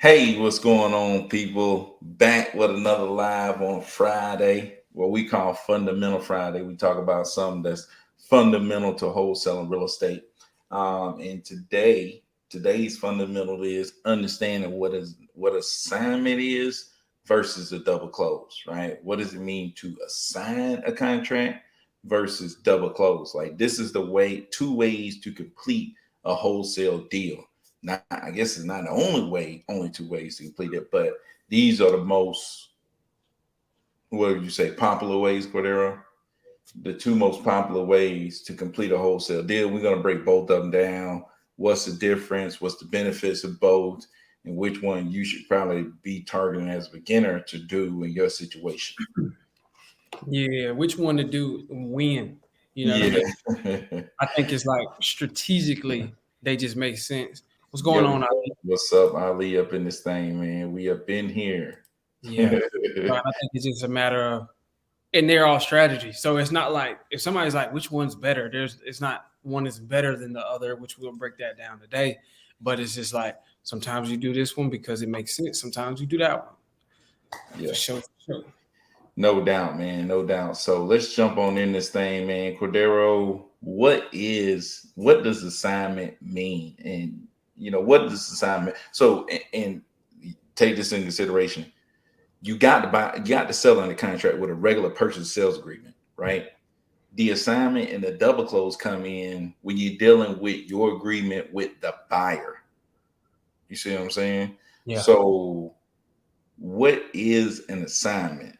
Hey, what's going on, people? Back with another live on Friday, what we call Fundamental Friday. We talk about something that's fundamental to wholesaling real estate. And today's fundamental is understanding what assignment is versus a double close, right? What does it mean to assign a contract versus double close? Like this is the way, two ways to complete a wholesale deal. Not, I guess it's not the only way, only two ways to complete it, but these are the most, what would you say, popular ways, Cordero? The two most popular ways to complete a wholesale deal. We're going to break both of them down. What's the difference? What's the benefits of both? And which one you should probably be targeting as a beginner to do in your situation. Yeah, which one to do when? You know what I Yeah. mean? I think it's like strategically they just make sense. What's going Yo, on, Ali? what's up, Ali? Up in this thing, man. We up in here. Yeah. So I think it's just a matter of, and they're all strategies. So it's not like if somebody's like, which one's better? It's not one is better than the other, which we'll break that down today. But it's just like sometimes you do this one because it makes sense. Sometimes you do that one. Yeah. For sure, for sure. No doubt, man. No doubt. So let's jump on in this thing, man. Cordero, what does assignment mean? And what does assignment? So and take this in consideration. You got to sell under contract with a regular purchase sales agreement, right? The assignment and the double close come in when you're dealing with your agreement with the buyer. You see what I'm saying? Yeah. So what is an assignment?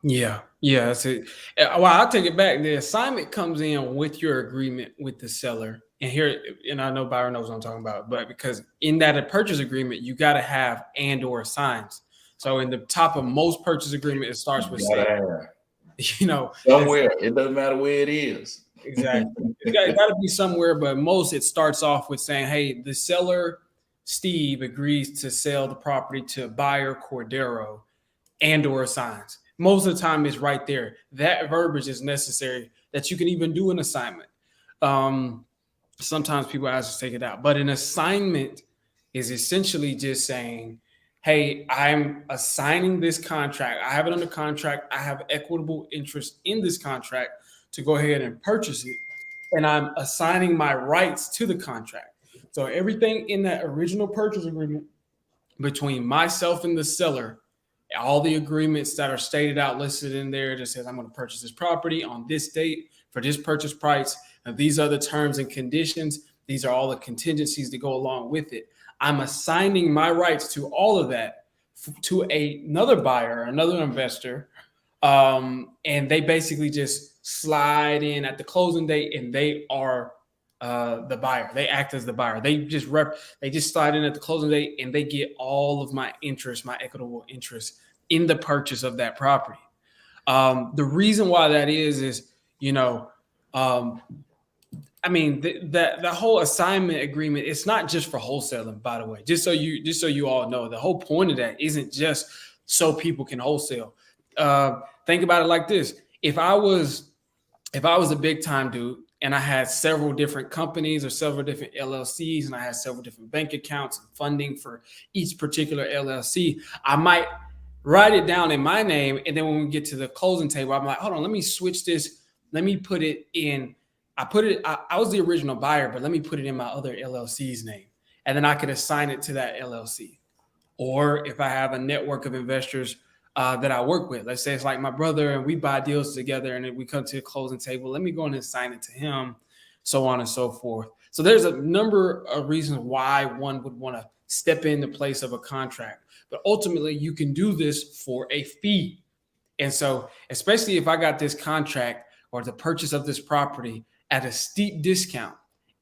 Yeah, that's it. Well, I'll take it back. The assignment comes in with your agreement with the seller. And here, and I know Byron knows what I'm talking about, but because in that purchase agreement, you got to have and or signs. So in the top of most purchase agreement, it starts with You saying, gotta have that's somewhere. It doesn't matter where it is. exactly. It's got to be somewhere, but most it starts off with saying, hey, the seller, Steve, agrees to sell the property to buyer Cordero and or signs. Most of the time it's right there. That verbiage is necessary that you can even do an assignment. Um, Sometimes people ask to take it out, but an assignment is essentially just saying, hey, I'm assigning this contract. I have it under contract. I have equitable interest in this contract to go ahead and purchase it. And I'm assigning my rights to the contract. So everything in that original purchase agreement between myself and the seller, all the agreements that are stated out listed in there just says I'm going to purchase this property on this date for this purchase price, and these are the terms and conditions. These are all the contingencies that go along with it. I'm assigning my rights to all of that to another buyer, another investor, and they basically just slide in at the closing date, and they are the buyer. They act as the buyer. They just slide in at the closing date, and they get all of my interest, my equitable interest in the purchase of that property. The reason why that is you know, um, I mean the whole assignment agreement. It's not just for wholesaling, by the way. Just so you all know, the whole point of that isn't just so people can wholesale. Think about it like this: if I was a big time dude and I had several different companies or several different LLCs and I had several different bank accounts and funding for each particular LLC, I might write it down in my name. And then when we get to the closing table, I'm like, hold on, let me switch this. Let me put it in. I was the original buyer, but let me put it in my other LLC's name. And then I could assign it to that LLC. Or if I have a network of investors that I work with, let's say it's like my brother and we buy deals together and then we come to the closing table, let me go in and assign it to him, so on and so forth. So there's a number of reasons why one would want to step in the place of a contract. But ultimately, you can do this for a fee. And so, especially if I got this contract or the purchase of this property at a steep discount,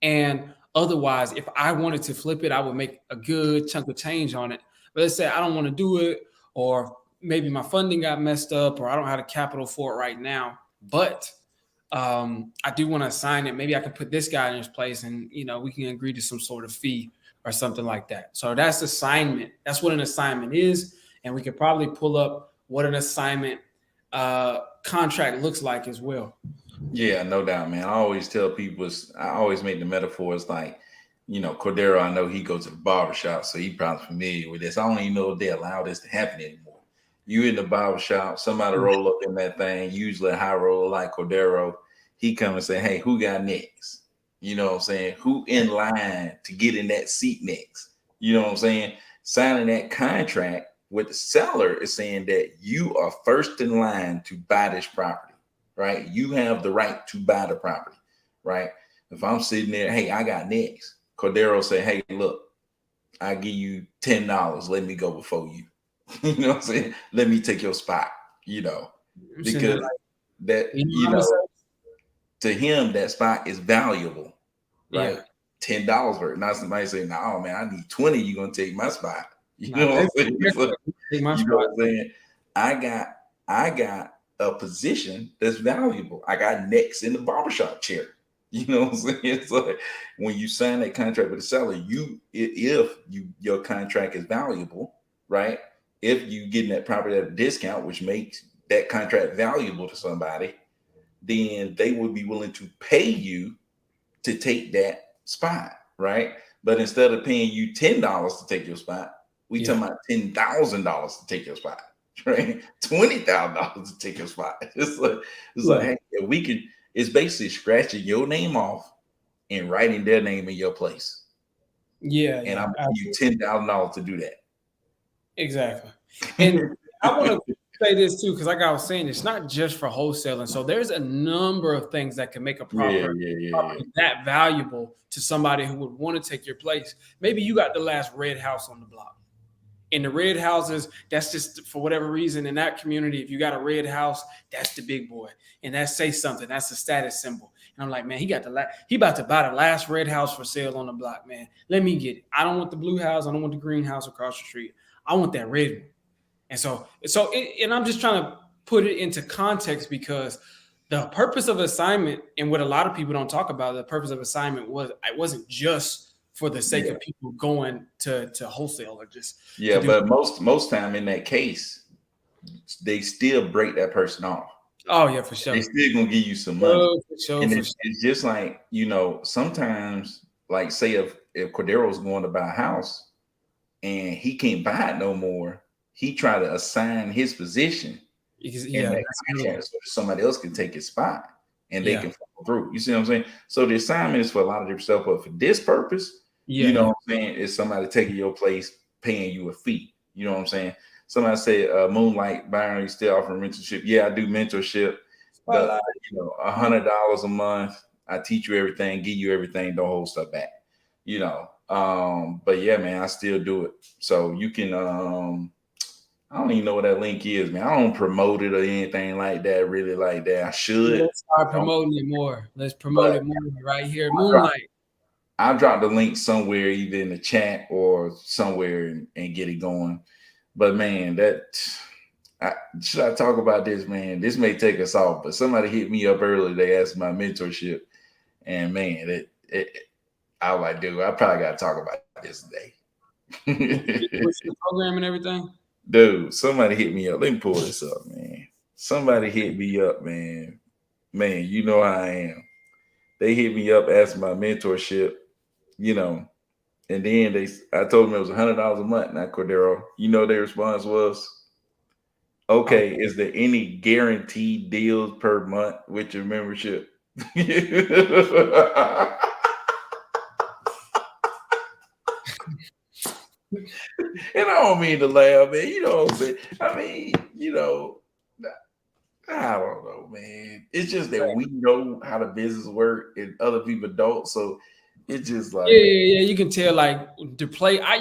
and otherwise, if I wanted to flip it, I would make a good chunk of change on it. But let's say I don't want to do it, or maybe my funding got messed up, or I don't have the capital for it right now. But I do want to assign it. Maybe I can put this guy in his place, and we can agree to some sort of fee or something like that. So that's assignment. That's what an assignment is, and we could probably pull up what an assignment contract looks like as well. Yeah, no doubt, man. I always tell people, I always make the metaphors like Cordero, I know he goes to the barbershop, so he probably familiar with this. I don't even know if they allow this to happen anymore. You in the barbershop, somebody roll up in that thing, usually a high roller like Cordero, he come and say, hey, who got next? You know what I'm saying? Who in line to get in that seat next? You know what I'm saying? Signing that contract with the seller is saying that you are first in line to buy this property, right? You have the right to buy the property, right? If I'm sitting there, hey, I got next. Cordero say, hey, look, I give you $10. Let me go before you. You know what I'm saying? Let me take your spot, because that, to him, that spot is valuable, right? Yeah. $10 worth. Not somebody saying, no, man, I need 20. You're going to take my spot. You know what I'm saying? You know what I'm saying? I got a position that's valuable. I got next in the barbershop chair. You know what I'm saying? It's like when you sign that contract with the seller, if your contract is valuable, right? If you getting that property at a discount, which makes that contract valuable to somebody, then they would be willing to pay you to take that spot, right? But instead of paying you $10 to take your spot, we talking about $10,000 to take your spot, right? $20,000 to take your spot. It's like, hey, if we could. It's basically scratching your name off and writing their name in your place. Yeah. And I'm giving you $10,000 to do that. Exactly. And I want to say this too, because like I was saying, it's not just for wholesaling. So there's a number of things that can make a property that valuable to somebody who would want to take your place. Maybe you got the last red house on the block. In the red houses, that's just for whatever reason in that community. If you got a red house, that's the big boy, and that says something. That's a status symbol. And I'm like, man, he about to buy the last red house for sale on the block, man. Let me get it. I don't want the blue house. I don't want the green house across the street. I want that red one. And and I'm just trying to put it into context because the purpose of assignment, and what a lot of people don't talk about, the purpose of assignment wasn't just for the sake of people going to wholesale or just but most time in that case, they still break that person off. Oh yeah, for sure. They still gonna give you some money. It's just like, sometimes, like, say if Cordero's going to buy a house and he can't buy it no more, he try to assign his position in that contract so somebody else can take his spot and they can follow through. You see what I'm saying? So the assignment is for a lot of different stuff, but for this purpose, what I'm saying, is somebody taking your place, paying you a fee. You know what I'm saying? Somebody said, Moonlight, Byron, you still offering mentorship? Yeah, I do mentorship. $100 a month. I teach you everything, give you everything, don't hold stuff back. But yeah, man, I still do it. So you can I don't even know what that link is, man. I don't promote it or anything like that, really like that. I should. Let's start promoting it more. Let's promote it more right here. Moonlight. I'll drop the link somewhere, either in the chat or somewhere, and get it going. But man, should I talk about this, man? This may take us off, but somebody hit me up earlier. They asked my mentorship, and man, I was like, dude, I probably got to talk about this today. What's the program and everything? Dude, somebody hit me up. Let me pull this up, man. Somebody hit me up, man. Man, you know how I am. They hit me up, asked my mentorship, and then I told them it was $100 a month. Now, Cordero, their response was, okay, is there any guaranteed deals per month with your membership? And I don't mean to laugh, man. You know what I'm saying? I mean, I don't know, man. It's just that we know how the business work and other people don't. So it's just like, yeah. You can tell, like, to play. I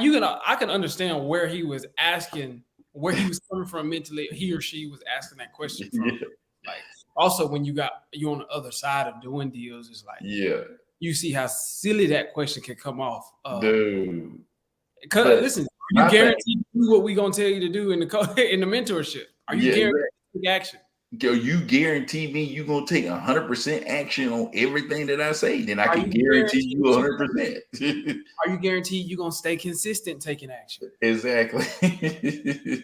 can understand where he was asking, where he was coming from mentally. He or she was asking that question from. Yeah. Like, also when you on the other side of doing deals, it's like, you see how silly that question can come off, dude. Because listen, you guarantee to do what we gonna tell you to do in the mentorship? Are you guaranteed to take action? Yo, you guarantee me you gonna take 100% action on everything that I say? Then I can guarantee you 100%. Are you guaranteed you gonna stay consistent taking action? Exactly.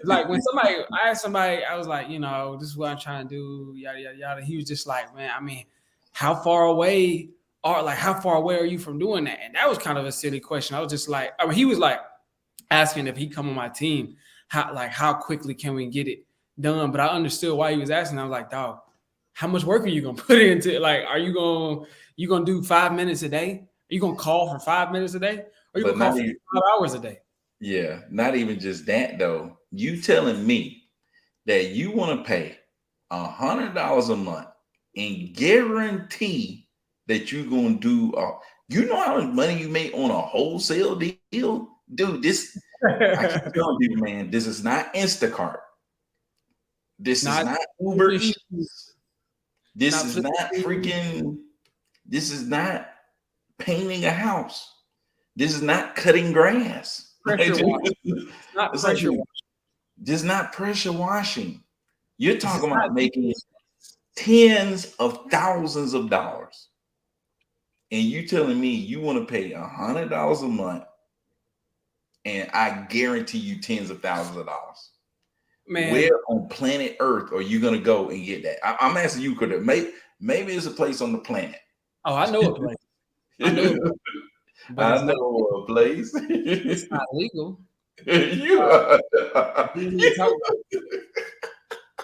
Like when I asked somebody, I was like, this is what I'm trying to do, yada yada yada. He was just like, man, I mean, how far away or like how far away are you from doing that? And that was kind of a silly question. I was just like, I mean, he was like asking if he come on my team, how quickly can we get it done? But I understood why he was asking. I was like, dog, how much work are you gonna put into it? Like, are you gonna do 5 minutes a day? Are you gonna call for 5 minutes a day? Or are you But gonna call not for even, 5 hours a day? yeah, not even just that though. You telling me that you want to pay $100 a month and guarantee that you're gonna do you know how much money you make on a wholesale deal? Dude, this I keep telling people, man, this is not Instacart. This is Not not Uber flipping shoes, Eats. This not is flipping not shoes, freaking, this is not painting a house. This is not cutting grass. pressure washing. It's not It's like, pressure dude, washing. this is not pressure washing. You're This is talking not about making tens of thousands of dollars. And you telling me you want to pay $100 a month and I guarantee you tens of thousands of dollars. man. Where on planet Earth are you gonna go and get that? I'm asking you, could it maybe it's a place on the planet. Oh, I know a place. I know a place, but I it's not. know a place. It's not legal. You are.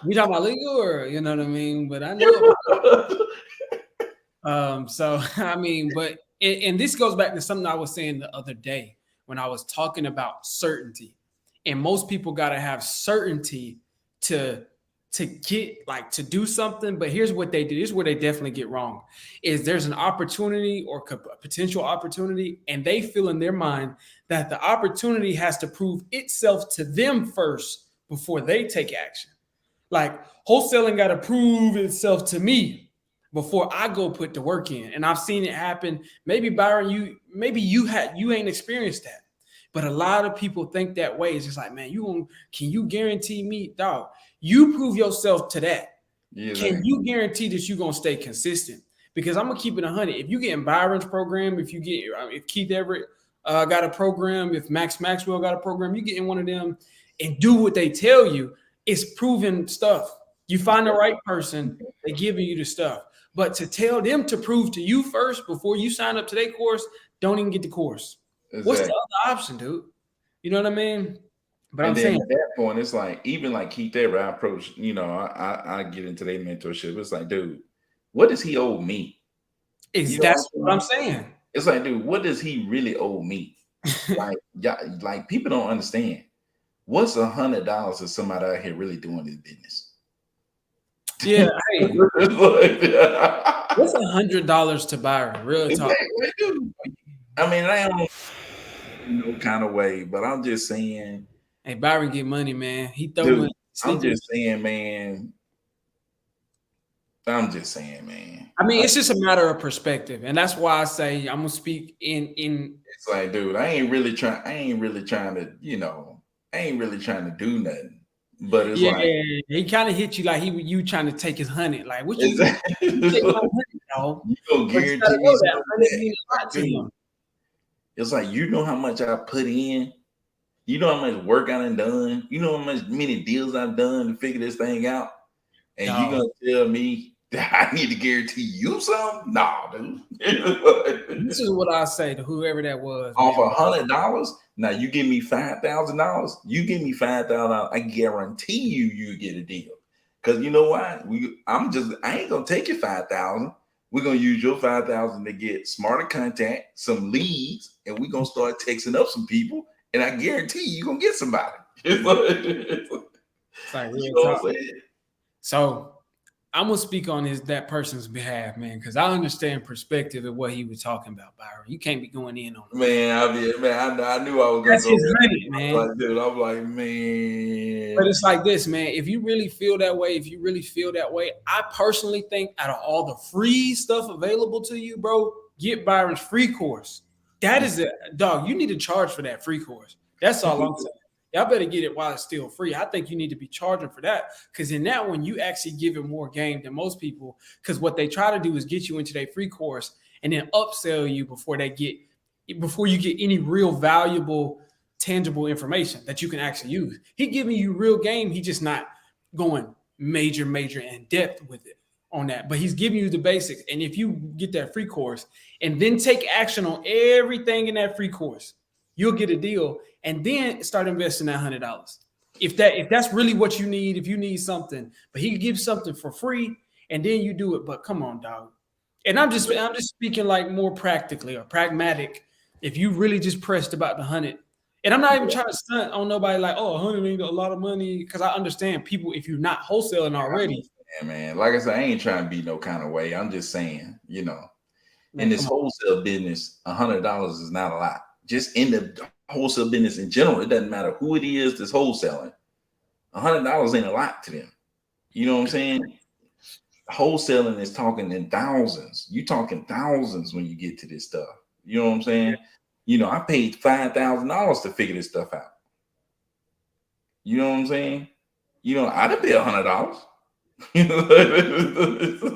We talk about legal, or you know what I mean. But I know. So I mean, but and this goes back to something I was saying the other day when I was talking about certainty. And most people got to have certainty to get like to do something. But here's what they do. This is where they definitely get wrong: is there's an opportunity or potential opportunity, and they feel in their mind that the opportunity has to prove itself to them first before they take action. Like wholesaling got to prove itself to me before I go put the work in. And I've seen it happen. Maybe Byron, you ain't experienced that. But a lot of people think that way. It's just like, man, can you guarantee me, dog? You prove yourself to that. Yeah, Can you guarantee that you're gonna stay consistent? Because I'm gonna keep it 100. If you get in Byron's program, if Keith Everett got a program, if Max Maxwell got a program, you get in one of them and do what they tell you. It's proven stuff. You find the right person, they giving you the stuff. But to tell them to prove to you first before you sign up to their course, don't even get the course. exactly. What's the other option, dude? You know what I mean? But And I'm then saying at that point, it's like, even like Keith Everett, I approach, I get into their mentorship. It's like, dude, what does he owe me? that's what I'm saying. It's like, dude, what does he really owe me? like people don't understand. What's $100 to somebody out here really doing this business? Yeah, hey, what's $100 to Byron? Real talk. I mean, I don't no kind of way, but I'm just saying. Hey, Byron get money, man. He throw Dude, money. I'm just saying, man. I mean, it's just a matter of perspective, and that's why I say I'm gonna speak in. It's like, dude, I ain't really trying to, I ain't really trying to do nothing. But it's like, he kind of hit you like you trying to take his 100. Like, what you exactly. take my 100, dog? You gonna guarantee me that 100 something mean a lot to him. It's like, you know how much I put in. You know how much work I done. You know how many deals I've done to figure this thing out. And you gonna tell me that I need to guarantee you something? Nah, dude. This is what I say to whoever that was. Off $100. Now you give me $5,000. You give me $5,000. I guarantee you get a deal. Because you know why? I ain't gonna take your 5,000. We're gonna use your 5,000 to get smarter contact, some leads, and we're gonna start texting up some people. And I guarantee you're gonna get somebody. Like, you know what I'm saying? So I'm gonna speak on that person's behalf, man, because I understand perspective of what he was talking about, Byron. You can't be going in on it. Man, I knew I was gonna That's go his money, man. like, dude, I'm like, man. But it's like this, man. If you really feel that way, I personally think out of all the free stuff available to you, bro, get Byron's free course. That is it, dog. You need to charge for that free course. That's all I'm saying. Y'all better get it while it's still free. I think you need to be charging for that, because in that one, you actually give it more game than most people, because what they try to do is get you into their free course and then upsell you before you get any real valuable, tangible information that you can actually use. He giving you real game. He just not going major in depth with it. on that, but he's giving you the basics. And if you get that free course and then take action on everything in that free course, you'll get a deal. And then start investing that $100. If that's really what you need, if you need something, but he gives something for free, and then you do it. But come on, dog. And I'm just speaking like more practically or pragmatic. If you really just pressed about the 100, and I'm not even trying to stunt on nobody like, oh, 100 ain't a lot of money, because I understand people, if you're not wholesaling already. Yeah, man. Like I said, I ain't trying to be no kind of way. I'm just saying, Man, in this wholesale business, $100 is not a lot. Just in the wholesale business in general, it doesn't matter who it is that's wholesaling. $100 ain't a lot to them. You know what I'm saying? Wholesaling is talking in thousands. You talking thousands when you get to this stuff. You know what I'm saying? I paid $5,000 to figure this stuff out. You know what I'm saying? I didn't pay $100.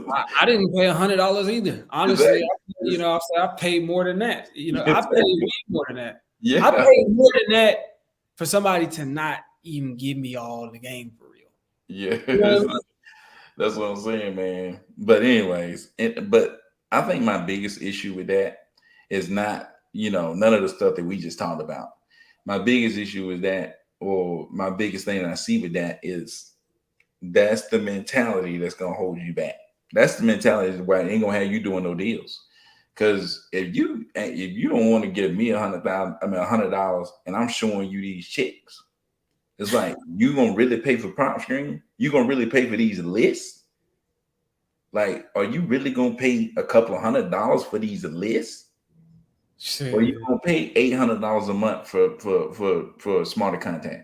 I didn't pay $100 either. Honestly, Exactly. I paid more than that. I paid way more than that. Yeah. I paid more than that for somebody to not even give me all the game for real. Yeah. That's what I'm saying, man. But anyways, but I think my biggest issue with that is not, none of the stuff that we just talked about. My biggest issue is that, or my biggest thing that I see with that is that's the mentality that's gonna hold you back. That's the mentality why it ain't gonna have you doing no deals. Because if you don't want to give me $100, and I'm showing you these checks, it's like you gonna really pay for prop screen? You gonna really pay for these lists? Like, are you really gonna pay a couple of $100 for these lists? Shit. Or you gonna pay $800 a month for smarter content?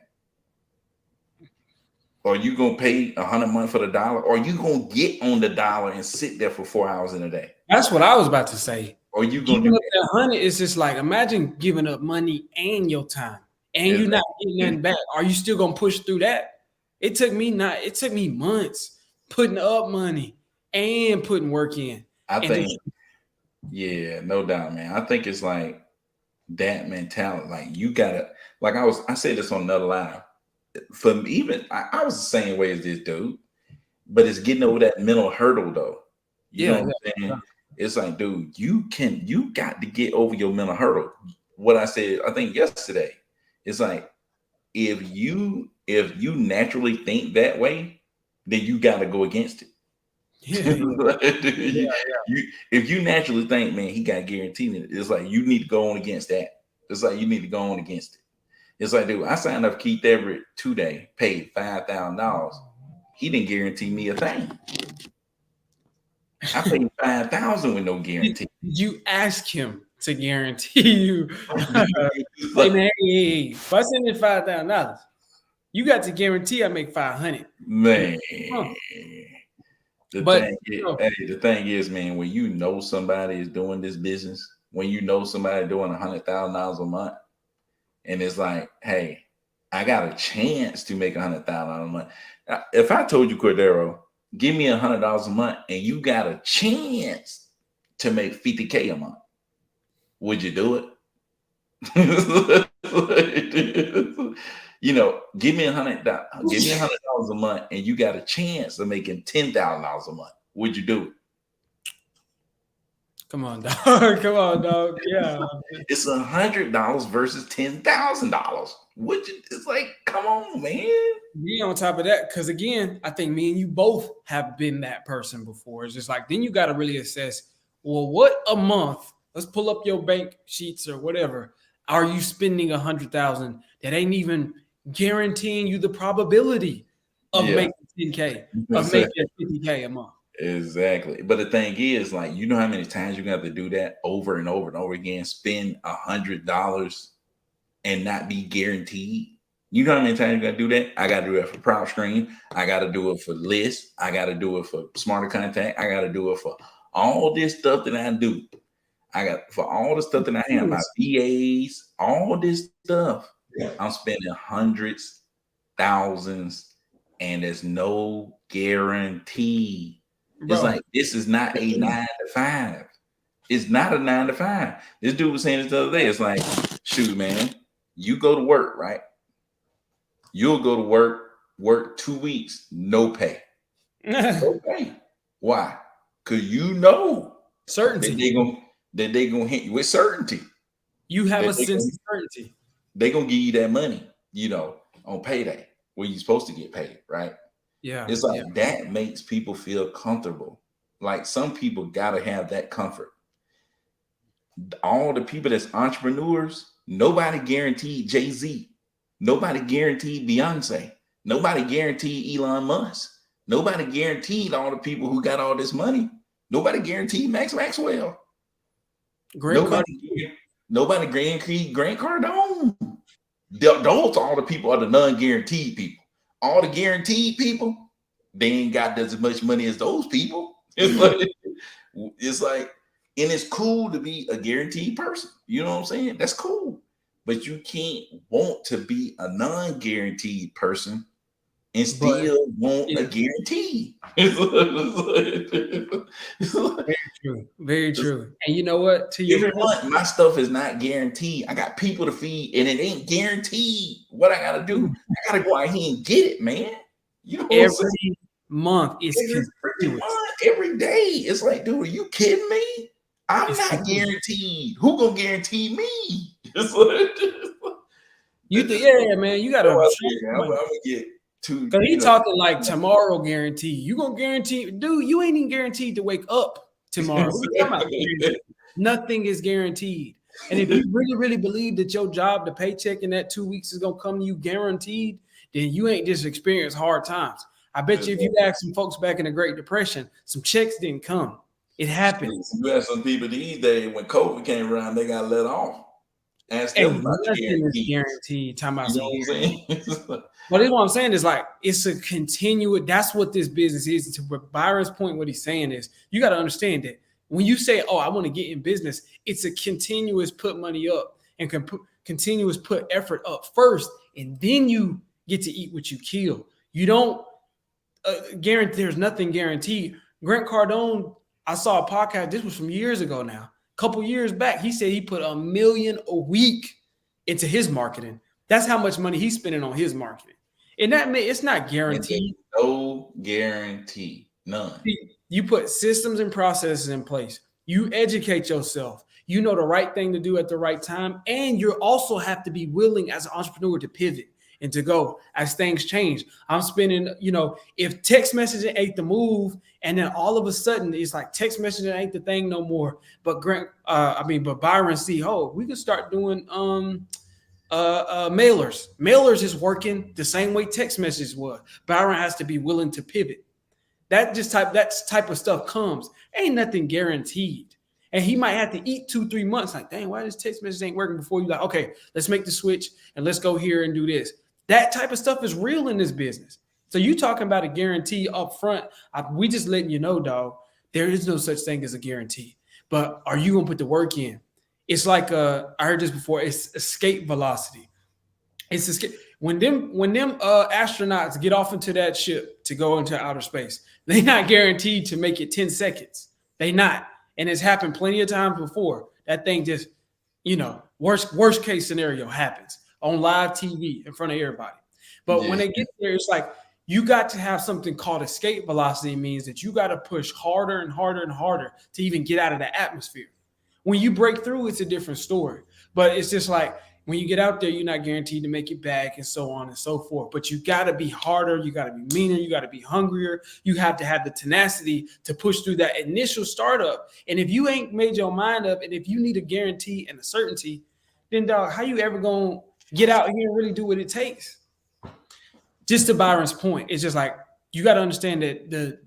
Or you gonna pay $100 a month for the dollar? Or you gonna get on the dollar and sit there for 4 hours in a day? That's what I was about to say. Or you gonna Giving do up that 100 is just like, imagine giving up money and your time, and Exactly. you're not getting nothing back. Are you still gonna push through that? It took me months putting up money and putting work in. I think, yeah, no doubt, man. I think it's like that mentality. Like you gotta, like I said this on another live. For me, even I was the same way as this dude, but it's getting over that mental hurdle though. You know what I'm saying? It's like, dude, you got to get over your mental hurdle. What I said, I think yesterday, it's like if you naturally think that way, then you got to go against it. If you naturally think, man, he got guaranteed it, it's like you need to go on against that. It's like you need to go on against it. It's like, dude, I signed up Keith Everett today, paid $5,000. He didn't guarantee me a thing. I paid $5,000 with no guarantee. You ask him to guarantee you. Hey man, if I send in $5,000, you got to guarantee I make 500. Man, the thing is, man, when you know somebody is doing this business, when you know somebody doing $100,000 a month, and it's like, hey, I got a chance to make $100,000 a month. If I told you, Cordero, give me $100 a month, and you got a chance to make $50K a month, would you do it? Give me $100 a month, and you got a chance of making $10,000 a month. Would you do it? Come on, dog. Come on, dog. Yeah. It's $100 versus $10,000. It's like, come on, man. Be on top of that, because again, I think me and you both have been that person before. It's just like, then you got to really assess, well, what a month? Let's pull up your bank sheets or whatever. Are you spending $100,000 that ain't even guaranteeing you the probability of making $10K, of making $50K a month? Exactly. But the thing is, like, you know how many times you're gonna have to do that over and over and over again, spend $100 and not be guaranteed. You know how many times you're gonna do that? I gotta do that for prop screen, I gotta do it for lists, I gotta do it for smarter contact, I gotta do it for all this stuff that I do. I got for all the stuff that I have, my VAs, all this stuff. I'm spending hundreds, thousands, and there's no guarantee. Bro. It's like, this is not a 9 to 5. It's not a 9 to 5. This dude was saying this the other day. It's like, shoot, man, you go to work, right? You'll go to work 2 weeks, no pay. No pay. Why? Because you know Certainty. that they gonna hit you with certainty. You have That a sense of certainty. they gonna give you that money, on payday when you're supposed to get paid, right? Yeah. It's like that makes people feel comfortable. Like some people gotta have that comfort. All the people that's entrepreneurs, nobody guaranteed Jay-Z. Nobody guaranteed Beyonce. Nobody guaranteed Elon Musk. Nobody guaranteed all the people who got all this money. Nobody guaranteed Max Maxwell. Grant Cardone. Nobody guaranteed Grant Cardone. Those all the people are the non-guaranteed people. All the guaranteed people, they ain't got as much money as those people. It's like, and it's cool to be a guaranteed person. You know what I'm saying? That's cool. But you can't want to be a non-guaranteed person and still want a guarantee. Very true. Very true. And you know what? To your Every month, my stuff is not guaranteed. I got people to feed, and it ain't guaranteed. What I gotta do? I gotta go out here and get it, man. You know, every month is every day. It's like, dude, are you kidding me? I'm not guaranteed. Who gonna guarantee me? You think, yeah, man, you gotta. I'm gonna get two. Because he talking like tomorrow guarantee. You gonna guarantee, dude? You ain't even guaranteed to wake up tomorrow. Nothing is guaranteed. And if you really, really believe that your job, the paycheck in that 2 weeks is gonna come to you guaranteed, then you ain't just experienced hard times. I bet you if you ask some folks back in the Great Depression, some checks didn't come. It happened. You have some people these days when COVID came around, they got let off. Ask them about guaranteed. Time out. You know what I'm saying? But what I'm saying is like it's a continuous. That's what this business is. To Byron's point, what he's saying is you got to understand that when you say, "Oh, I want to get in business," it's a continuous put money up and continuous put effort up first, and then you get to eat what you kill. You don't guarantee. There's nothing guaranteed. Grant Cardone. I saw a podcast. This was from years ago now. A couple years back, he said he put $1 million a week into his marketing. That's how much money he's spending on his marketing. And that it's not guaranteed. No guarantee. None. You put systems and processes in place. You educate yourself. You know the right thing to do at the right time. And you also have to be willing as an entrepreneur to pivot and to go as things change. I'm spending, if text messaging ain't the move, and then all of a sudden it's like text messaging ain't the thing no more. But Byron see, we can start doing mailers. Mailers is working the same way text messages was. Byron has to be willing to pivot. That type of stuff comes. Ain't nothing guaranteed. And he might have to eat 2-3 months. Like, dang, why this text message ain't working before you? Like, okay, let's make the switch and let's go here and do this. That type of stuff is real in this business. So you talking about a guarantee up front. We just letting you know, dog, there is no such thing as a guarantee. But are you going to put the work in? It's like, I heard this before, it's escape velocity. It's escape. When them astronauts get off into that ship to go into outer space, they're not guaranteed to make it 10 seconds. They not. And it's happened plenty of times before. That thing just, worst case scenario happens on live TV in front of everybody. But when they get there, it's like you got to have something called escape velocity. It means that you got to push harder and harder and harder to even get out of the atmosphere. When you break through, it's a different story. But it's just like when you get out there, you're not guaranteed to make it back and so on and so forth. But you got to be harder. You got to be meaner. You got to be hungrier. You have to have the tenacity to push through that initial startup. And if you ain't made your mind up, and if you need a guarantee and a certainty, then dog, how you ever going to get out here and really do what it takes? Just to Byron's point, it's just like you got to understand that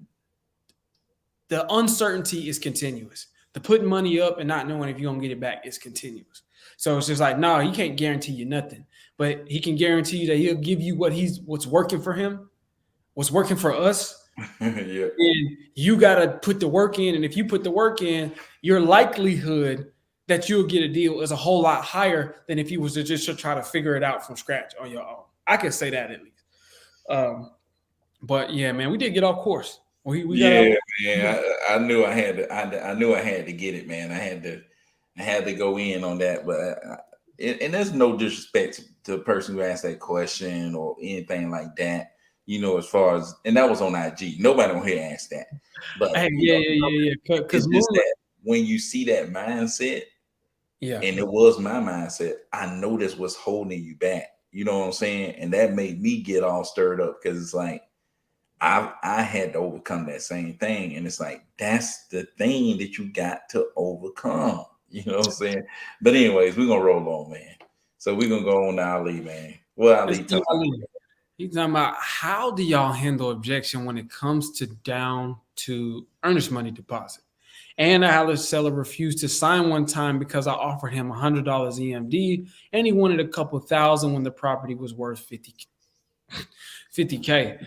the uncertainty is continuous. The putting money up and not knowing if you're going to get it back is continuous. So it's just like, no, he can't guarantee you nothing, but he can guarantee you that he'll give you what's working for him, what's working for us. Yeah. And you got to put the work in. And if you put the work in, your likelihood that you'll get a deal is a whole lot higher than if you was to just try to figure it out from scratch on your own. I can say that at least. But yeah, man, we did get off course. I knew I had to get it, man. I had to go in on that, but and there's no disrespect to the person who asked that question or anything like that. as far as, and that was on IG. Nobody on here asked that, but Hey, yeah. Because it's just that when you see that mindset, yeah, and it was my mindset, I know that's what's holding you back. You know what I'm saying? And that made me get all stirred up because it's like I had to overcome that same thing. And it's like that's the thing that you got to overcome. You know what I'm saying? But anyways, we're gonna roll on, man. So we're gonna go on to Ali, man. Well, Ali, tell me. he's talking about how do y'all handle objection when it comes to down to earnest money deposit? And I had a seller refuse to sign one time because I offered him $100 EMD and he wanted a couple thousand when the property was worth 50K.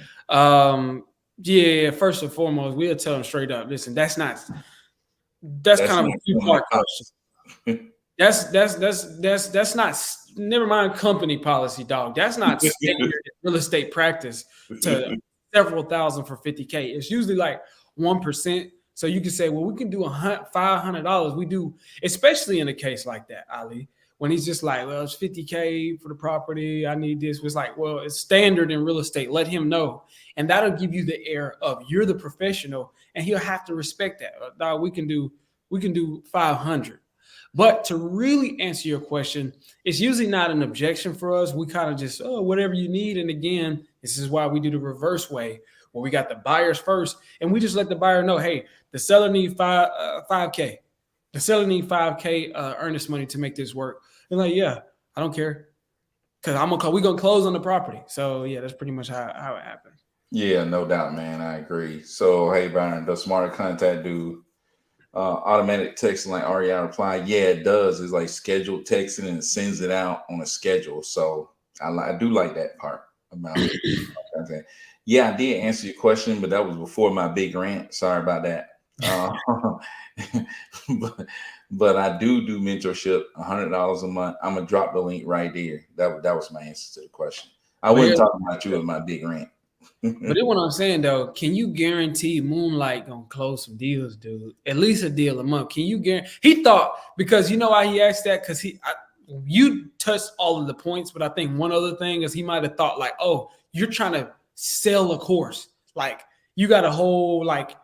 Yeah, first and foremost, we'll tell him straight up. Listen, that's kind of a two-part question. That's not, never mind company policy, dog. That's not standard real estate practice to several thousand for 50K. It's usually like 1%. So you can say, well, we can do $500. We do, especially in a case like that, Ali, when he's just like, well, it's 50K for the property. I need this. It's like, well, it's standard in real estate. Let him know. And that'll give you the air of you're the professional and he'll have to respect that. Dog, we can do 500. But to really answer your question, it's usually not an objection for us. We kind of just, whatever you need. And again, this is why we do the reverse way, where we got the buyers first, and we just let the buyer know, hey, the seller need 5K. The seller need 5K earnest money to make this work. They're like, yeah, I don't care, because we're gonna close on the property. So yeah, that's pretty much how it happened. Yeah, no doubt, man. I agree. So hey, Byron, does Smart Contact do automatic texting like REI reply? Yeah, it does. It's like scheduled texting and it sends it out on a schedule. So I do like that part about contact. Yeah, I did answer your question, but that was before my big rant. Sorry about that. But I do mentorship, $100 a month. I'm gonna drop the link right there. That was my answer to the question. I wasn't talking about you in my big rant. But then what I'm saying though, can you guarantee Moonlight gonna close some deals, dude? At least a deal a month. Can you guarantee? He thought, because you know why he asked that? Because you touched all of the points, but I think one other thing is he might have thought like, oh, you're trying to sell a course. Like you got a whole like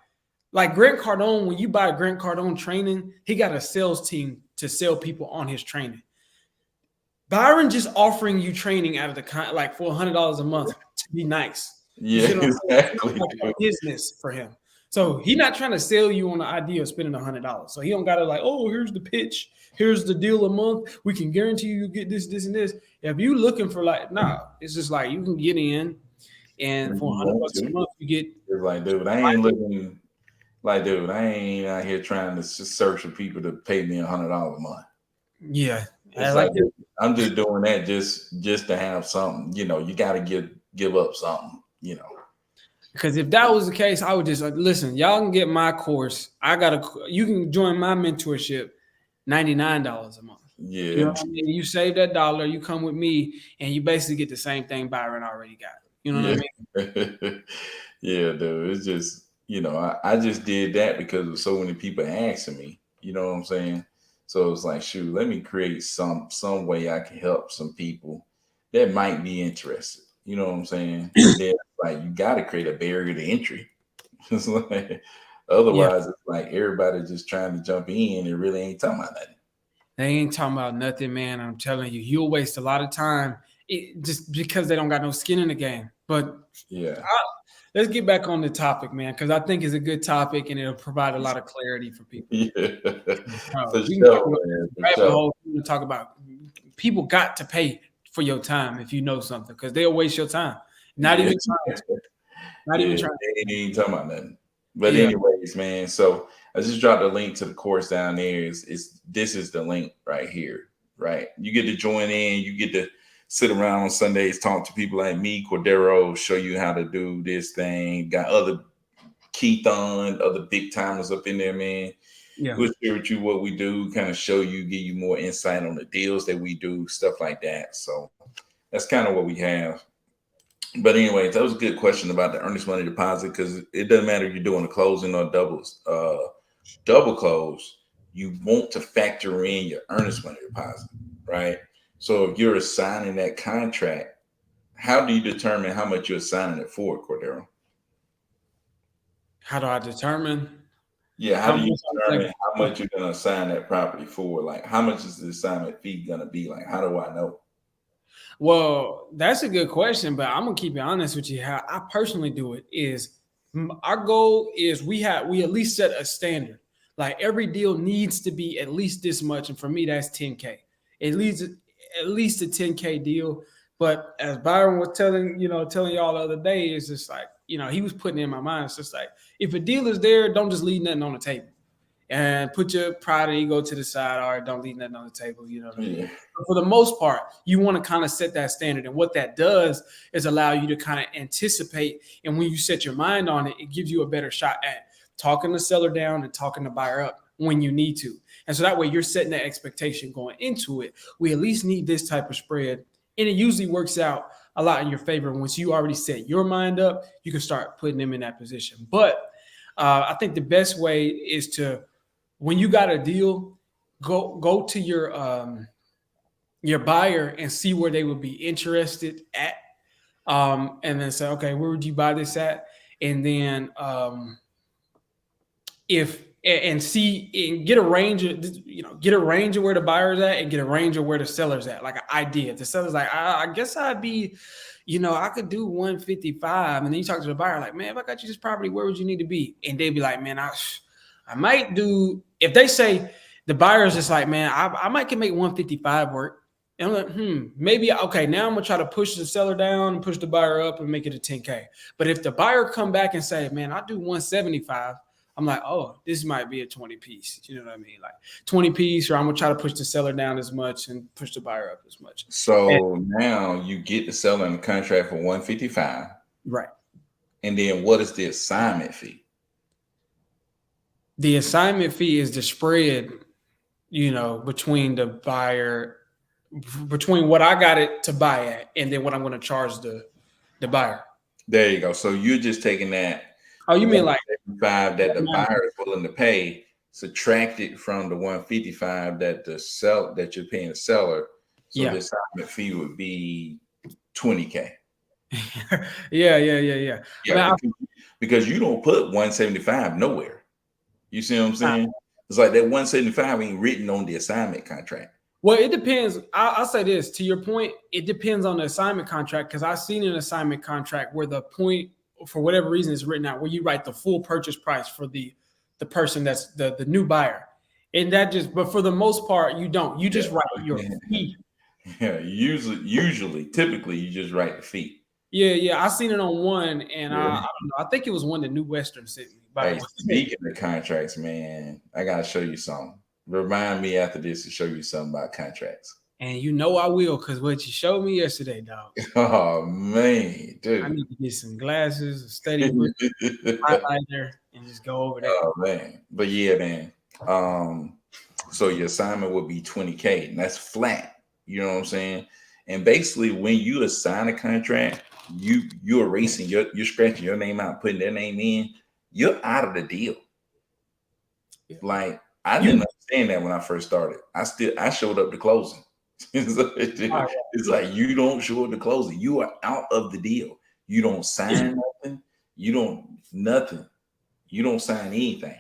Grant Cardone. When you buy Grant Cardone training, he got a sales team to sell people on his training. Byron just offering you training out of the like for $100 a month to be nice. Yeah, exactly. Like business for him. So he's not trying to sell you on the idea of spending $100. So he don't gotta like, oh, here's the pitch, here's the deal a month. We can guarantee you get this, this, and this. If you looking for like, it's just like you can get in, and for $100 a month you get. It's like, dude, I ain't looking. Like, dude, I ain't out here trying to search for people to pay me $100 a month. Yeah, it's like dude, I'm just doing that just to have something. You got to give up something. Because if that was the case, I would just listen. Y'all can get my course. You can join my mentorship, $99 a month. Yeah, you know what I mean? You save that dollar, you come with me, and you basically get the same thing Byron already got. You know what I mean? Yeah, dude. It's just I just did that because of so many people asking me. You know what I'm saying? So it's like, shoot, let me create some way I can help some people that might be interested. You know what I'm saying? And then like you got to create a barrier to entry. It's like, otherwise, it's like everybody just trying to jump in and really ain't talking about nothing. They ain't talking about nothing, man. I'm telling you, you'll waste a lot of time just because they don't got no skin in the game. But yeah, let's get back on the topic, man, because I think it's a good topic and it'll provide a lot of clarity for people. Yeah, we talk about people got to pay for your time if you know something, because they'll waste your time. Not even trying. Not even trying. They ain't even talking about nothing. But anyways, man. So I just dropped a link to the course down there. This is the link right here, right? You get to join in. You get to sit around on Sundays, talk to people like me, Cordero, show you how to do this thing. Got other Keithon, other big timers up in there, man. Yeah. We'll share with you what we do, kind of show you, give you more insight on the deals that we do, stuff like that. So that's kind of what we have. But anyways, that was a good question about the earnest money deposit, because it doesn't matter if you're doing a closing or double close. You want to factor in your earnest money deposit, right? So if you're assigning that contract, how do you determine how much you're signing it for, Cordero? How do I determine Yeah, how how do you much I'm determine how much you're gonna assign that property for? Like, how much is the assignment fee gonna be? Like, how do I know? Well, that's a good question, but I'm gonna keep it honest with you. How I personally do it is our goal is we at least set a standard. Like every deal needs to be at least this much, and for me, that's 10K. At least a 10K deal. But as Byron was telling y'all the other day, it's just like he was putting in my mind. It's just like if a deal is there, don't just leave nothing on the table and put your pride and ego to the side. All right, don't leave nothing on the table. You know what I mean? Yeah. But for the most part, you want to kind of set that standard. And what that does is allow you to kind of anticipate. And when you set your mind on it, it gives you a better shot at talking the seller down and talking the buyer up when you need to. And so that way you're setting that expectation going into it. We at least need this type of spread. And it usually works out a lot in your favor. Once you already set your mind up, you can start putting them in that position. But I think the best way is to, when you got a deal, go to your buyer and see where they would be interested at, and then say, okay, where would you buy this at? And then if and see and get a range of where the buyer's at and get a range of where the seller's at, like an idea. If the seller's like, I guess I'd be, I could do 155, and then you talk to the buyer like, man, if I got you this property, where would you need to be? And they'd be like, man, I might do. If they say the buyer's just like, man, I might can make 155 work. And I'm like, maybe okay. Now I'm gonna try to push the seller down and push the buyer up and make it a 10K. But if the buyer come back and say, man, I do 175. I'm like, oh, this might be a 20 piece. You know what I mean? Like 20 piece, or I'm gonna try to push the seller down as much and push the buyer up as much. So now you get the seller in the contract for 155. Right. And then what is the assignment fee? The assignment fee is the spread, between the buyer, between what I got it to buy at, and then what I'm going to charge the buyer. There you go. So you're just taking that. Oh, you mean like 155 that the buyer is willing to pay, subtract it from the 155 that you're paying the seller. So the assignment fee would be 20K. Yeah. Yeah, because you don't put 175 nowhere. You see what I'm saying? It's like that 175 ain't written on the assignment contract. Well, it depends. I'll say this to your point. It depends on the assignment contract, because I've seen an assignment contract where the point, for whatever reason, is written out where you write the full purchase price for the person that's the new buyer, and but for the most part, you don't. You just write your fee. Yeah, typically, you just write the fee. Yeah. I seen it on one, and I don't know. I think it was one that New Western sent me. Hey, speaking of contracts, man, I gotta show you something. Remind me after this to show you something about contracts. And I will, because what you showed me yesterday, dog. Oh man, dude. I need to get some glasses, a study book, highlighter, and just go over that. Oh man. But yeah, man. So your assignment would be 20K, and that's flat. You know what I'm saying? And basically, when you assign a contract, you're erasing you're scratching your name out, putting their name in, you're out of the deal. Yeah. Like, I didn't understand that when I first started. I showed up to closing. It's like you don't show up to closing. You are out of the deal. You don't sign nothing. You don't sign anything.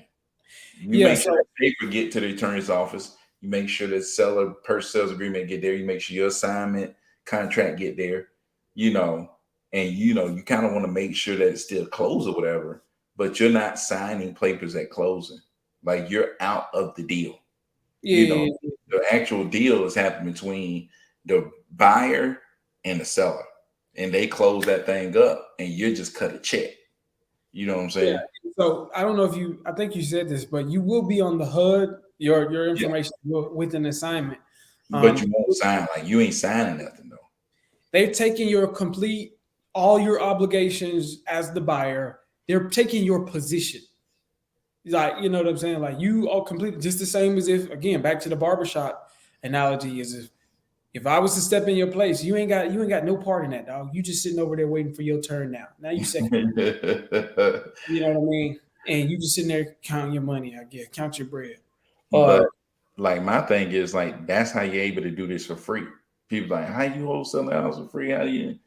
You make sure that paper get to the attorney's office. You make sure that sales agreement get there. You make sure your assignment contract get there. And you kind of want to make sure that it's still closed or whatever, but you're not signing papers at closing. Like, you're out of the deal. The actual deal is happening between the buyer and the seller, and they close that thing up, and you just cut a check. You know what I'm saying? Yeah. So I don't know if I think you said this, but you will be on the HUD, your information with an assignment. But you won't sign, like you ain't signing nothing though. They've taken all your obligations as the buyer. They're taking your position. Like, you know what I'm saying? Like, you are completely just the same as if, again, back to the barbershop analogy, is if I was to step in your place, you ain't got no part in that, dog. You just sitting over there waiting for your turn now. Now you second. You know what I mean? And you just sitting there counting your money, I guess, count your bread. But like, my thing is, like, that's how you're able to do this for free. People like, how you wholesale the house for free? How do you?